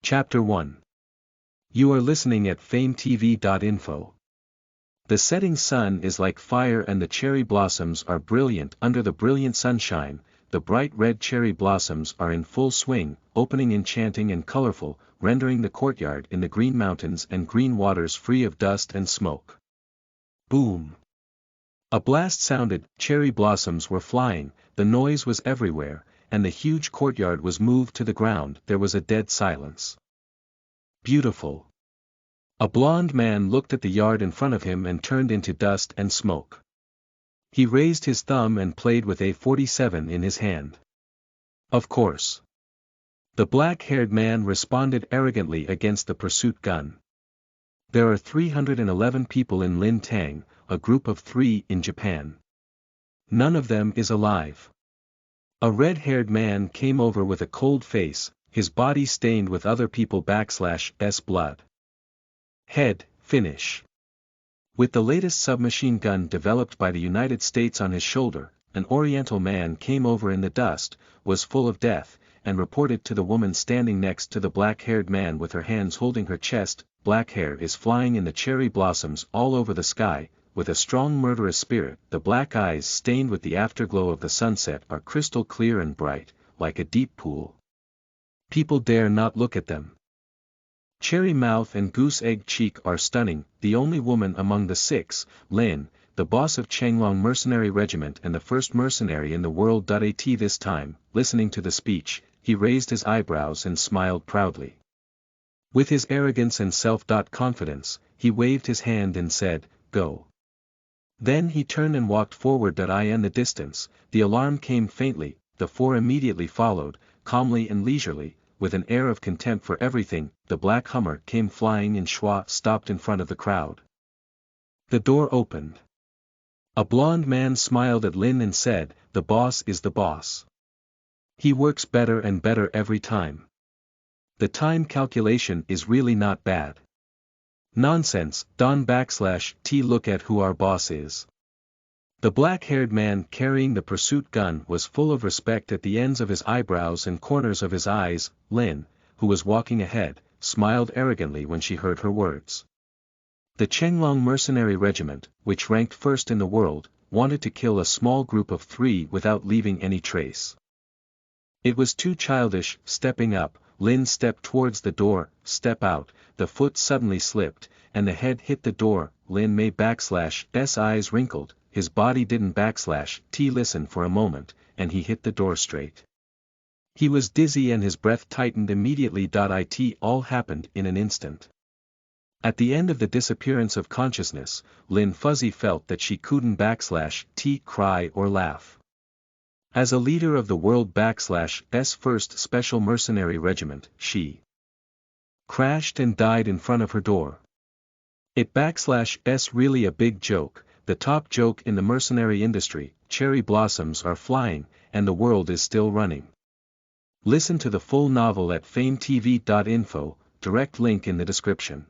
Chapter 1. You are listening at FameTV.info. The setting sun is like fire and the cherry blossoms are brilliant under the brilliant sunshine. The bright red cherry blossoms are in full swing, opening enchanting and colorful, rendering the courtyard in the green mountains and green waters free of dust and smoke. Boom! A blast sounded, cherry blossoms were flying, the noise was everywhere, and the huge courtyard was moved to the ground. There was a dead silence. Beautiful. A blond man looked at the yard in front of him and turned into dust and smoke. He raised his thumb and played with a .47 in his hand. Of course. The black-haired man responded arrogantly against the pursuit gun. There are 311 people in Lin Tang, a group of 3 in Japan. None of them is alive. A red-haired man came over with a cold face, his body stained with other people's blood. Head, finish. With the latest submachine gun developed by the United States on his shoulder, an Oriental man came over in the dust, was full of death, and reported to the woman standing next to the black-haired man with her hands holding her chest. Black hair is flying in the cherry blossoms all over the sky, with a strong murderous spirit. The black eyes stained with the afterglow of the sunset are crystal clear and bright, like a deep pool. People dare not look at them. Cherry mouth and goose egg cheek are stunning. The only woman among the 6, Lin, the boss of Changlong Mercenary Regiment and the first mercenary in the world. At this time, listening to the speech, he raised his eyebrows and smiled proudly. With his arrogance and self-confidence, he waved his hand and said, "Go." Then he turned and walked forward. In the distance, the alarm came faintly. The 4 immediately followed, calmly and leisurely, with an air of contempt for everything. The black Hummer came flying and stopped in front of the crowd. The door opened. A blond man smiled at Lin and said, "The boss is the boss. He works better and better every time. The time calculation is really not bad." "Nonsense, Don_T look at who our boss is." The black-haired man carrying the pursuit gun was full of respect at the ends of his eyebrows and corners of his eyes. Lin, who was walking ahead, smiled arrogantly when she heard her words. The Changlong Mercenary Regiment, which ranked first in the world, wanted to kill a small group of 3 without leaving any trace. It was too childish. Stepping up, Lin stepped towards the door. Step out. The foot suddenly slipped, and the head hit the door. Lin May /S eyes wrinkled, his body didn't /T listen for a moment, and he hit the door straight. He was dizzy and his breath tightened immediately. It all happened in an instant. At the end of the disappearance of consciousness, Lin Fuzzy felt that she couldn't /T cry or laugh. As a leader of the world /S first Special Mercenary Regiment, she crashed and died in front of her door. It /S really a big joke, the top joke in the mercenary industry. Cherry blossoms are flying, and the world is still running. Listen to the full novel at FameTV.info, direct link in the description.